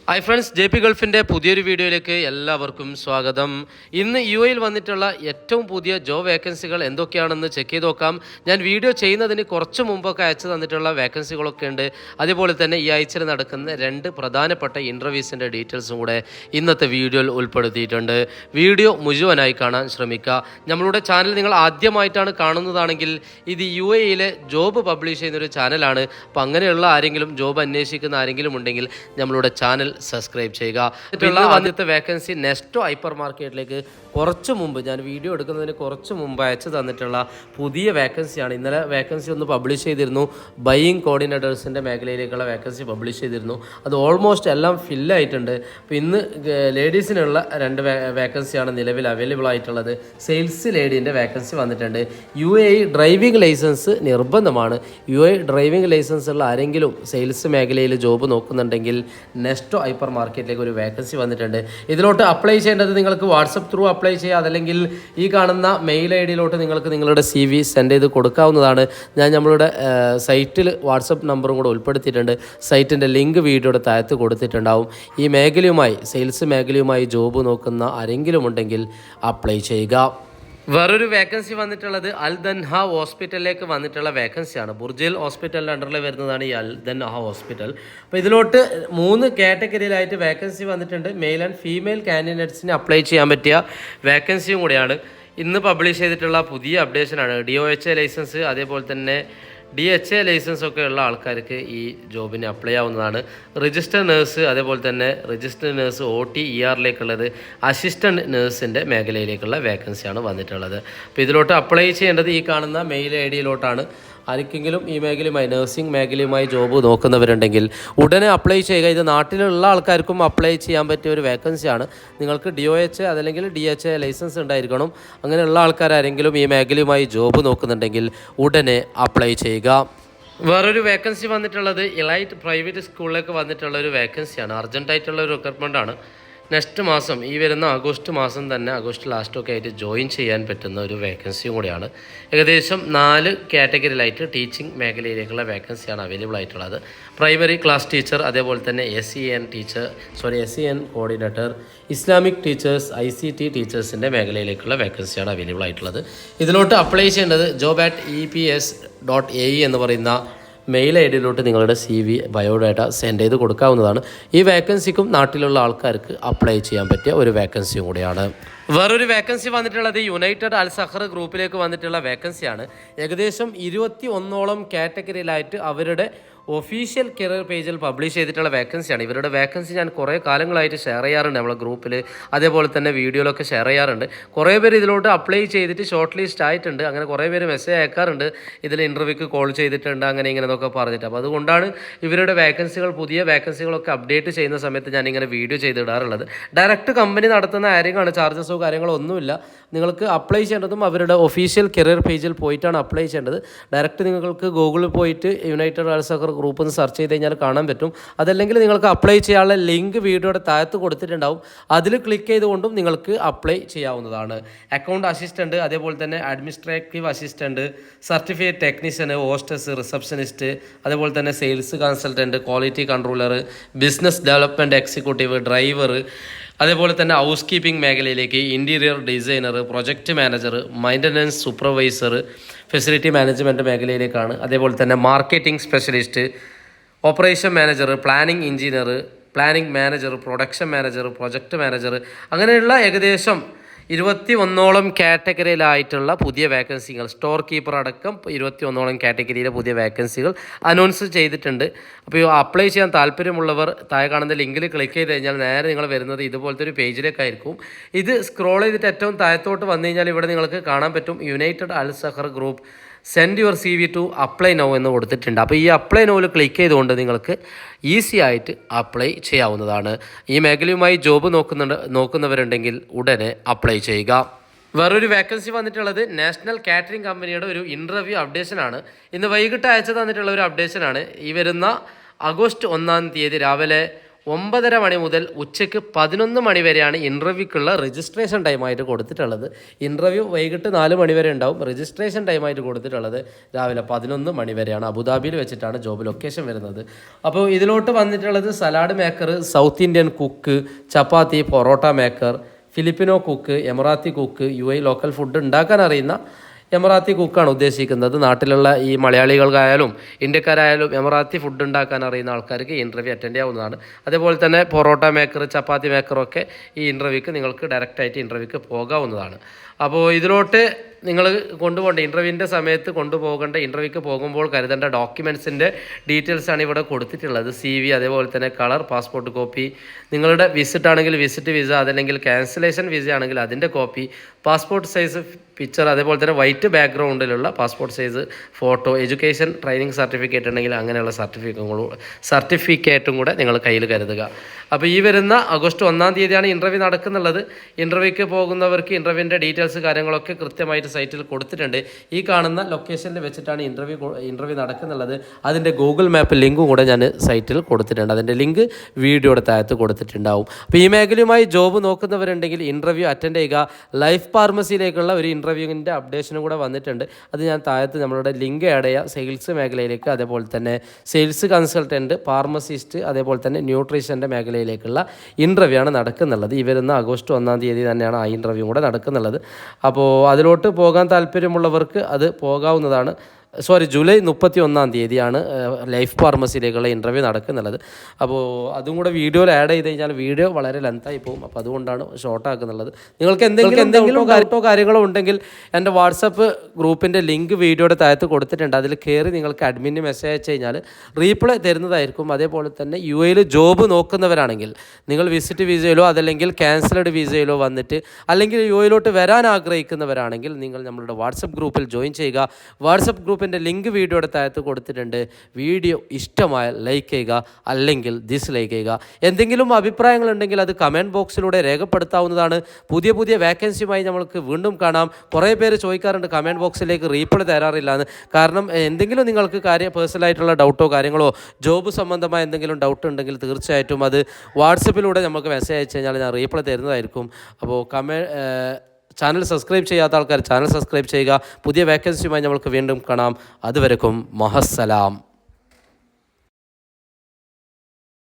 Hi friends, J P ഗൾഫിൻ്റെ പുതിയൊരു വീഡിയോയിലേക്ക് എല്ലാവർക്കും സ്വാഗതം. ഇന്ന് യു എയിൽ വന്നിട്ടുള്ള ഏറ്റവും പുതിയ ജോബ് വേക്കൻസികൾ എന്തൊക്കെയാണെന്ന് ചെക്ക് ചെയ്ത് നോക്കാം. ഞാൻ വീഡിയോ ചെയ്യുന്നതിന് കുറച്ച് മുമ്പൊക്കെ അയച്ചു തന്നിട്ടുള്ള വേക്കൻസികളൊക്കെ ഉണ്ട്. അതുപോലെ തന്നെ ഈ ആഴ്ചയിൽ നടക്കുന്ന 2 പ്രധാനപ്പെട്ട ഇൻ്റർവ്യൂസിൻ്റെ ഡീറ്റെയിൽസും കൂടെ ഇന്നത്തെ വീഡിയോയിൽ ഉൾപ്പെടുത്തിയിട്ടുണ്ട്. വീഡിയോ മുഴുവനായി കാണാൻ ശ്രമിക്കുക. നമ്മളുടെ ചാനൽ നിങ്ങൾ ആദ്യമായിട്ടാണ് കാണുന്നതാണെങ്കിൽ ഇത് യു എയിലെ ജോബ് പബ്ലിഷ് ചെയ്യുന്നൊരു ചാനലാണ്. അപ്പോൾ അങ്ങനെയുള്ള ആരെങ്കിലും ജോബ് അന്വേഷിക്കുന്ന ആരെങ്കിലും ഉണ്ടെങ്കിൽ നമ്മളുടെ ചാനൽ സബ്സ്ക്രൈബ് ചെയ്യുക. ആദ്യത്തെ വേക്കൻസി നെസ്റ്റോ ഹൈപ്പർ മാർക്കറ്റിലേക്ക് കുറച്ച് മുമ്പ് ഞാൻ വീഡിയോ എടുക്കുന്നതിന് കുറച്ച് മുമ്പ് അയച്ചു തന്നിട്ടുള്ള പുതിയ വേക്കൻസിയാണ്. ഇന്നലെ വേക്കൻസി ഒന്ന് പബ്ലിഷ് ചെയ്തിരുന്നു. ബൈയിങ് കോർഡിനേറ്റേഴ്സിൻ്റെ മേഖലയിലേക്കുള്ള വേക്കൻസി പബ്ലിഷ് ചെയ്തിരുന്നു. അത് ഓൾമോസ്റ്റ് എല്ലാം ഫില്ലായിട്ടുണ്ട്. അപ്പോൾ ഇന്ന് ലേഡീസിനുള്ള 2 വേക്കൻസിയാണ് നിലവിൽ അവൈലബിൾ ആയിട്ടുള്ളത്. സെയിൽസ് ലേഡീൻ്റെ വേക്കൻസി വന്നിട്ടുണ്ട്. UAE ഡ്രൈവിംഗ് ലൈസൻസ് നിർബന്ധമാണ്. UAE ഡ്രൈവിംഗ് ലൈസൻസ് ഉള്ള ആരെങ്കിലും സെയിൽസ് മേഖലയിൽ ജോബ് നോക്കുന്നുണ്ടെങ്കിൽ നെസ്റ്റോ ഹൈപ്പർ മാർക്കറ്റിലേക്ക് ഒരു വേക്കൻസി വന്നിട്ടുണ്ട്. ഇതിലോട്ട് അപ്ലൈ ചെയ്യേണ്ടത് നിങ്ങൾക്ക് വാട്സപ്പ് ത്രൂ അപ്ലൈ ചെയ്യുക. അതല്ലെങ്കിൽ ഈ കാണുന്ന മെയിൽ ID നിങ്ങൾക്ക് നിങ്ങളുടെ CV സെൻഡ് ചെയ്ത് കൊടുക്കാവുന്നതാണ്. ഞാൻ നമ്മളുടെ സൈറ്റിൽ വാട്സപ്പ് നമ്പറും കൂടെ ഉൾപ്പെടുത്തിയിട്ടുണ്ട്. സൈറ്റിൻ്റെ ലിങ്ക് വീഡിയോയുടെ താഴത്ത് കൊടുത്തിട്ടുണ്ടാവും. ഈ മേഖലയുമായി സെയിൽസ് മേഖലയുമായി ജോബ് നോക്കുന്ന ആരെങ്കിലും ഉണ്ടെങ്കിൽ അപ്ലൈ ചെയ്യുക. വേറൊരു വേക്കൻസി വന്നിട്ടുള്ളത് അൽ ദൻഹ ഹോസ്പിറ്റലിലേക്ക് വന്നിട്ടുള്ള വേക്കൻസിയാണ്. ബുർജിൽ ഹോസ്പിറ്റലിൻ്റെ അണ്ടറിൽ വരുന്നതാണ് ഈ അൽ ദൻഹ ഹോസ്പിറ്റൽ. അപ്പോൾ ഇതിലോട്ട് 3 കാറ്റഗറിയിലായിട്ട് വേക്കൻസി വന്നിട്ടുണ്ട്. മെയിൽ ആൻഡ് ഫീമെയിൽ കാൻഡിഡേറ്റ്സിന് അപ്ലൈ ചെയ്യാൻ പറ്റിയ വേക്കൻസിയും കൂടിയാണ്. ഇന്ന് പബ്ലിഷ് ചെയ്തിട്ടുള്ള പുതിയ അപ്ഡേഷനാണ്. DOHA ലൈസൻസ് അതേപോലെ തന്നെ DHA ലൈസൻസ് ഒക്കെ ഉള്ള ആൾക്കാർക്ക് ഈ ജോബിന് അപ്ലൈ ആവുന്നതാണ്. രജിസ്റ്റർ നേഴ്സ് അതേപോലെ തന്നെ രജിസ്റ്റർ നേഴ്സ് OT ERലേക്കുള്ളത് അസിസ്റ്റൻറ്റ് നേഴ്സിൻ്റെ മേഖലയിലേക്കുള്ള വേക്കൻസിയാണ് വന്നിട്ടുള്ളത്. അപ്പോൾ ഇതിലോട്ട് അപ്ലൈ ചെയ്യേണ്ടത് ഈ കാണുന്ന മെയിൽ ID ആർക്കെങ്കിലും ഈ മേഖലയുമായി നഴ്സിംഗ് മേഖലയുമായി ജോബ് നോക്കുന്നവരുണ്ടെങ്കിൽ ഉടനെ അപ്ലൈ ചെയ്യുക. ഇത് നാട്ടിലുള്ള ആൾക്കാർക്കും അപ്ലൈ ചെയ്യാൻ പറ്റിയ ഒരു വേക്കൻസിയാണ്. നിങ്ങൾക്ക് DOHA അതല്ലെങ്കിൽ DHA ലൈസൻസ് ഉണ്ടായിരിക്കണം. അങ്ങനെയുള്ള ആൾക്കാരെങ്കിലും ഈ മേഖലയുമായി ജോബ് നോക്കുന്നുണ്ടെങ്കിൽ ഉടനെ അപ്ലൈ ചെയ്യുക. വേറൊരു വേക്കൻസി വന്നിട്ടുള്ളത് എലൈറ്റ് പ്രൈവറ്റ് സ്കൂളിലേക്ക് വന്നിട്ടുള്ള ഒരു വേക്കൻസിയാണ്. അർജൻറ്റായിട്ടുള്ള ഒരു റിക്രൂട്ട്മെൻറ്റാണ്. നെക്സ്റ്റ് മാസം ഈ വരുന്ന ആഗസ്റ്റ് മാസം തന്നെ ആഗസ്റ്റ് ലാസ്റ്റൊക്കെ ആയിട്ട് ജോയിൻ ചെയ്യാൻ പറ്റുന്ന ഒരു വേക്കൻസിയും കൂടിയാണ്. ഏകദേശം 4 കാറ്റഗറിയിലായിട്ട് ടീച്ചിങ് മേഖലയിലേക്കുള്ള വേക്കൻസിയാണ് അവൈലബിൾ ആയിട്ടുള്ളത്. പ്രൈമറി ക്ലാസ് ടീച്ചർ അതേപോലെ തന്നെ SEN coordinator, Islamic teachers, ICT ടീച്ചേഴ്സിൻ്റെ മേഖലയിലേക്കുള്ള വേക്കൻസിയാണ് അവൈലബിൾ ആയിട്ടുള്ളത്. ഇതിലോട്ട് അപ്ലൈ ചെയ്യേണ്ടത് job@eps.ae എന്ന് പറയുന്ന മെയിൽ ID നിങ്ങളുടെ CV ബയോഡാറ്റ സെൻഡ് ചെയ്ത് കൊടുക്കാവുന്നതാണ്. ഈ വേക്കൻസിക്കും നാട്ടിലുള്ള ആൾക്കാർക്ക് അപ്ലൈ ചെയ്യാൻ പറ്റിയ ഒരു വേക്കൻസിയും കൂടിയാണ്. വേറൊരു വേക്കൻസി വന്നിട്ടുള്ളത് യുണൈറ്റഡ് അൽ സഹർ ഗ്രൂപ്പിലേക്ക് വന്നിട്ടുള്ള വേക്കൻസിയാണ്. ഏകദേശം 21ഓളം കാറ്റഗറിയിലായിട്ട് അവരുടെ ഒഫീഷ്യൽ കരിയർ പേജിൽ പബ്ലിഷ് ചെയ്തിട്ടുള്ള വേക്കൻസിയാണ്. ഇവരുടെ വേക്കൻസി ഞാൻ കുറേ കാലങ്ങളായിട്ട് ഷെയർ ചെയ്യാറുണ്ട് നമ്മളെ ഗ്രൂപ്പിൽ, അതേപോലെ തന്നെ വീഡിയോയിലൊക്കെ ഷെയർ ചെയ്യാറുണ്ട്. കുറേ പേര് ഇതിലോട്ട് അപ്ലൈ ചെയ്തിട്ട് ഷോർട്ട് ലിസ്റ്റ് ആയിട്ടുണ്ട്. അങ്ങനെ കുറേ പേര് മെസ്സേജ് അയക്കാറുണ്ട്, ഇതിൽ ഇൻ്റർവ്യൂക്ക് കോൾ ചെയ്തിട്ടുണ്ട് അങ്ങനെ ഇങ്ങനെ എന്നൊക്കെ പറഞ്ഞിട്ട്. അപ്പോൾ അതുകൊണ്ടാണ് ഇവരുടെ വേക്കൻസികൾ പുതിയ വേക്കൻസികളൊക്കെ അപ്ഡേറ്റ് ചെയ്യുന്ന സമയത്ത് ഞാനിങ്ങനെ വീഡിയോ ചെയ്തിടാറുള്ളത്. ഡയറക്റ്റ് കമ്പനി നടത്തുന്ന കാര്യങ്ങളാണ്, ചാർജസോ കാര്യങ്ങളോ ഒന്നുമില്ല. നിങ്ങൾക്ക് അപ്ലൈ ചെയ്യേണ്ടതും അവരുടെ ഒഫീഷ്യൽ കരിയർ പേജിൽ പോയിട്ടാണ് അപ്ലൈ ചെയ്യേണ്ടത്. ഡയറക്റ്റ് നിങ്ങൾക്ക് ഗൂഗിളിൽ പോയിട്ട് യുണൈറ്റഡ് അൽ സഹർ ഗ്രൂപ്പ് ഒന്ന് സെർച്ച് ചെയ്ത് കഴിഞ്ഞാൽ കാണാൻ പറ്റും. അതല്ലെങ്കിൽ നിങ്ങൾക്ക് അപ്ലൈ ചെയ്യാനുള്ള ലിങ്ക് വീഡിയോയുടെ താഴത്ത് കൊടുത്തിട്ടുണ്ടാവും. അതിൽ ക്ലിക്ക് ചെയ്തുകൊണ്ടും നിങ്ങൾക്ക് അപ്ലൈ ചെയ്യാവുന്നതാണ്. അക്കൗണ്ട് അസിസ്റ്റൻറ്റ് അതേപോലെ തന്നെ administrative assistant, certificate technician, hostess, receptionist, അതേപോലെ തന്നെ sales consultant, quality controller, business development executive, driver, അതേപോലെ തന്നെ ഹൗസ് കീപ്പിംഗ് മേഖലയിലേക്ക് interior designer, project manager, maintenance supervisor, facility management മേഖലയിലേക്കാണ്. അതേപോലെ തന്നെ marketing specialist, operation manager, planning engineer, planning manager, production manager, project manager, അങ്ങനെയുള്ള ഏകദേശം 21ഓളം കാറ്റഗറിയിലായിട്ടുള്ള പുതിയ വേക്കൻസികൾ, സ്റ്റോർ കീപ്പർ അടക്കം 21ഓളം കാറ്റഗറിയിലെ പുതിയ വേക്കൻസികൾ അനൗൺസ് ചെയ്തിട്ടുണ്ട്. അപ്പോൾ അപ്ലൈ ചെയ്യാൻ താല്പര്യമുള്ളവർ താഴെ കാണുന്ന ലിങ്കിൽ ക്ലിക്ക് ചെയ്ത് കഴിഞ്ഞാൽ നേരെ നിങ്ങൾ വരുന്നത് ഇതുപോലത്തെ ഒരു പേജിലേക്കായിരിക്കും. ഇത് സ്ക്രോൾ ചെയ്തിട്ട് ഏറ്റവും താഴത്തോട്ട് വന്നു കഴിഞ്ഞാൽ ഇവിടെ നിങ്ങൾക്ക് കാണാൻ പറ്റും United Al Sahar Group send your CV to apply now എന്ന് കൊടുത്തിട്ടുണ്ട്. അപ്പോൾ ഈ അപ്ലൈ നൗവിൽ ക്ലിക്ക് ചെയ്തുകൊണ്ട് നിങ്ങൾക്ക് ഈസി ആയിട്ട് അപ്ലൈ ചെയ്യാവുന്നതാണ്. ഈ മേഖലയുമായി ജോബ് നോക്കുന്നവരുണ്ടെങ്കിൽ ഉടനെ അപ്ലൈ ചെയ്യുക. വേറൊരു വേക്കൻസി വന്നിട്ടുള്ളത് നാഷണൽ കാറ്ററിംഗ് കമ്പനിയുടെ ഒരു ഇൻ്റർവ്യൂ അപ്ഡേഷനാണ്. ഇന്ന് വൈകിട്ട് അയച്ചു തന്നിട്ടുള്ള ഒരു അപ്ഡേഷനാണ്. ഈ വരുന്ന ആഗസ്റ്റ് 1 രാവിലെ 9:30 മണി മുതൽ ഉച്ചയ്ക്ക് 11 മണി വരെയാണ് ഇൻ്റർവ്യൂക്കുള്ള രജിസ്ട്രേഷൻ ടൈമായിട്ട് കൊടുത്തിട്ടുള്ളത്. ഇൻ്റർവ്യൂ വൈകിട്ട് 4 മണി വരെ ഉണ്ടാവും. രജിസ്ട്രേഷൻ ടൈമായിട്ട് കൊടുത്തിട്ടുള്ളത് രാവിലെ 11 മണി വരെയാണ്. അബുദാബിയിൽ വെച്ചിട്ടാണ് ജോബ് ലൊക്കേഷൻ വരുന്നത്. അപ്പോൾ ഇതിലോട്ട് വന്നിട്ടുള്ളത് salad maker, South Indian cook, chapati, parotta maker, Filipino cook, Emirati cook, UAE local food ഉണ്ടാക്കാൻ അറിയുന്ന എമറാത്തി കുക്കാണ് ഉദ്ദേശിക്കുന്നത്. നാട്ടിലുള്ള ഈ മലയാളികൾക്കായാലും ഇന്ത്യക്കാരായാലും എമറാത്തി ഫുഡ് ഉണ്ടാക്കാൻ അറിയുന്ന ആൾക്കാർക്ക് ഈ ഇൻ്റർവ്യൂ അറ്റൻഡ് ചെയ്യാവുന്നതാണ്. അതേപോലെ തന്നെ പൊറോട്ട മേക്കർ, ചപ്പാത്തി മേക്കറൊക്കെ ഈ ഇൻ്റർവ്യൂക്ക് നിങ്ങൾക്ക് ഡയറക്റ്റായിട്ട് ഇൻ്റർവ്യൂക്ക് പോകാവുന്നതാണ്. അപ്പോൾ ഇതിലോട്ട് നിങ്ങൾ കൊണ്ടുപോകേണ്ട ഇൻ്റർവ്യൂവിൻ്റെ സമയത്ത് കൊണ്ടുപോകേണ്ട ഇൻ്റർവ്യൂക്ക് പോകുമ്പോൾ കരുതേണ്ട ഡോക്യുമെൻറ്റ്സിൻ്റെ ഡീറ്റെയിൽസാണ് ഇവിടെ കൊടുത്തിട്ടുള്ളത്. CV, അതേപോലെ തന്നെ കളർ പാസ്പോർട്ട് കോപ്പി, നിങ്ങളുടെ വിസിറ്റ് ആണെങ്കിൽ വിസിറ്റ് വിസ, അതല്ലെങ്കിൽ ക്യാൻസലേഷൻ വിസ ആണെങ്കിൽ അതിൻ്റെ കോപ്പി, പാസ്പോർട്ട് സൈസ് പിക്ചർ, അതേപോലെ തന്നെ വൈറ്റ് ബാക്ക്ഗ്രൗണ്ടിലുള്ള passport size photo, education training certificate ഉണ്ടെങ്കിൽ അങ്ങനെയുള്ള സർട്ടിഫിക്കറ്റും കൂടെ നിങ്ങൾ കയ്യിൽ കരുതുക. അപ്പോൾ ഈ വരുന്ന ഓഗസ്റ്റ് 1-ാം തീയതിയാണ് ഇൻ്റർവ്യൂ നടക്കുന്നുള്ളത്. ഇൻ്റർവ്യൂക്ക് പോകുന്നവർക്ക് ഇൻ്റർവ്യൂവിൻ്റെ ഡീറ്റെയിൽസ് കാര്യങ്ങളൊക്കെ കൃത്യമായിട്ട് സൈറ്റിൽ കൊടുത്തിട്ടുണ്ട്. ഈ കാണുന്ന ലൊക്കേഷനിൽ വെച്ചിട്ടാണ് ഇൻ്റർവ്യൂ നടക്കുന്നുള്ളത്. അതിൻ്റെ ഗൂഗിൾ മാപ്പ് ലിങ്കും കൂടെ ഞാൻ സൈറ്റിൽ കൊടുത്തിട്ടുണ്ട്. അതിൻ്റെ ലിങ്ക് വീഡിയോയുടെ താഴത്ത് കൊടുത്തിട്ടുണ്ടാവും. അപ്പോൾ ഈ മേഖലയുമായി ജോബ് നോക്കുന്നവരുണ്ടെങ്കിൽ ഇൻ്റർവ്യൂ അറ്റൻഡ് ചെയ്യുക. ലൈഫ് ഫാർമസിയിലേക്കുള്ള ഒരു ഇൻ്റർവ്യൂവിൻ്റെ അപ്ഡേഷനും കൂടെ വന്നിട്ടുണ്ട്. അത് ഞാൻ താഴത്ത് നമ്മളുടെ ലിങ്ക് ആഡ് ചെയ്യുക. സെയിൽസ് മേഖലയിലേക്ക്, അതേപോലെ തന്നെ സെയിൽസ് കൺസൾട്ടൻറ്റ്, ഫാർമസിസ്റ്റ്, അതേപോലെ തന്നെ ന്യൂട്രീഷൻ്റെ മേഖലയിലേക്കുള്ള ഇൻ്റർവ്യൂ ആണ് നടക്കുന്നുള്ളത്. ഈ വരുന്ന ഓഗസ്റ്റ് 1-ാം തീയതി തന്നെയാണ് ആ ഇൻ്റർവ്യൂ കൂടെ നടക്കുന്നുള്ളത്. അപ്പോൾ അതിലോട്ട് പോകാൻ താല്പര്യമുള്ളവർക്ക് അത് പോകാവുന്നതാണ്. ജൂലൈ 31-ാം തീയതിയാണ് ലൈഫ് ഫാർമസിയിലേക്കുള്ള ഇൻ്റർവ്യൂ നടക്കുന്നുള്ളത്. അപ്പോൾ അതും കൂടെ വീഡിയോയിൽ ആഡ് ചെയ്ത് കഴിഞ്ഞാൽ വീഡിയോ വളരെ ലെങ്തായി പോകും. അപ്പോൾ അതുകൊണ്ടാണ് ഷോർട്ടാക്കുന്നുള്ളത്. നിങ്ങൾക്ക് എന്തെങ്കിലും കാര്യങ്ങളോ ഉണ്ടെങ്കിൽ എൻ്റെ വാട്സപ്പ് ഗ്രൂപ്പിൻ്റെ ലിങ്ക് വീഡിയോയുടെ താഴത്ത് കൊടുത്തിട്ടുണ്ട്. അതിൽ കയറി നിങ്ങൾക്ക് അഡ്മിന് മെസ്സേജ് അയച്ചു കഴിഞ്ഞാൽ റീപ്ലൈ തരുന്നതായിരിക്കും. അതേപോലെ തന്നെ UAE ജോബ് നോക്കുന്നവരാണെങ്കിൽ നിങ്ങൾ വിസിറ്റ് വിസയിലോ അതല്ലെങ്കിൽ ക്യാൻസൽഡ് വിസയിലോ വന്നിട്ട് അല്ലെങ്കിൽ UAE വരാൻ ആഗ്രഹിക്കുന്നവരാണെങ്കിൽ നിങ്ങൾ നമ്മളുടെ വാട്സപ്പ് ഗ്രൂപ്പിൽ ജോയിൻ ചെയ്യുക. വാട്സപ്പ് ഗ്രൂപ്പിൻ്റെ ലിങ്ക് വീഡിയോയുടെ താഴത്ത് കൊടുത്തിട്ടുണ്ട്. വീഡിയോ ഇഷ്ടമായാൽ ലൈക്ക് ചെയ്യുക, അല്ലെങ്കിൽ ഡിസ്ലൈക്ക് ചെയ്യുക. എന്തെങ്കിലും അഭിപ്രായങ്ങളുണ്ടെങ്കിൽ അത് കമൻറ്റ് ബോക്സിലൂടെ രേഖപ്പെടുത്താവുന്നതാണ്. പുതിയ വേക്കൻസിയുമായി നമ്മൾക്ക് വീണ്ടും കാണാം. കുറേ പേര് ചോദിക്കാറുണ്ട് കമൻറ്റ് ബോക്സിലേക്ക് റീപ്ലൈ തരാറില്ല എന്ന്. കാരണം എന്തെങ്കിലും നിങ്ങൾക്ക് പേഴ്സണലായിട്ടുള്ള ഡൗട്ടോ കാര്യങ്ങളോ ജോബ് സംബന്ധമായ എന്തെങ്കിലും ഡൗട്ട് ഉണ്ടെങ്കിൽ തീർച്ചയായിട്ടും അത് വാട്സപ്പിലൂടെ നമുക്ക് മെസ്സേജ് അയച്ചു കഴിഞ്ഞാൽ ഞാൻ റീപ്ലൈ തരുന്നതായിരിക്കും. അപ്പോൾ ചാനൽ സബ്സ്ക്രൈബ് ചെയ്യാത്ത ആൾക്കാർ ചാനൽ സബ്സ്ക്രൈബ് ചെയ്യുക. പുതിയ വേക്കൻസിയുമായി നമ്മൾക്ക് വീണ്ടും കാണാം. അതുവരെക്കും മഹസ്സലാം.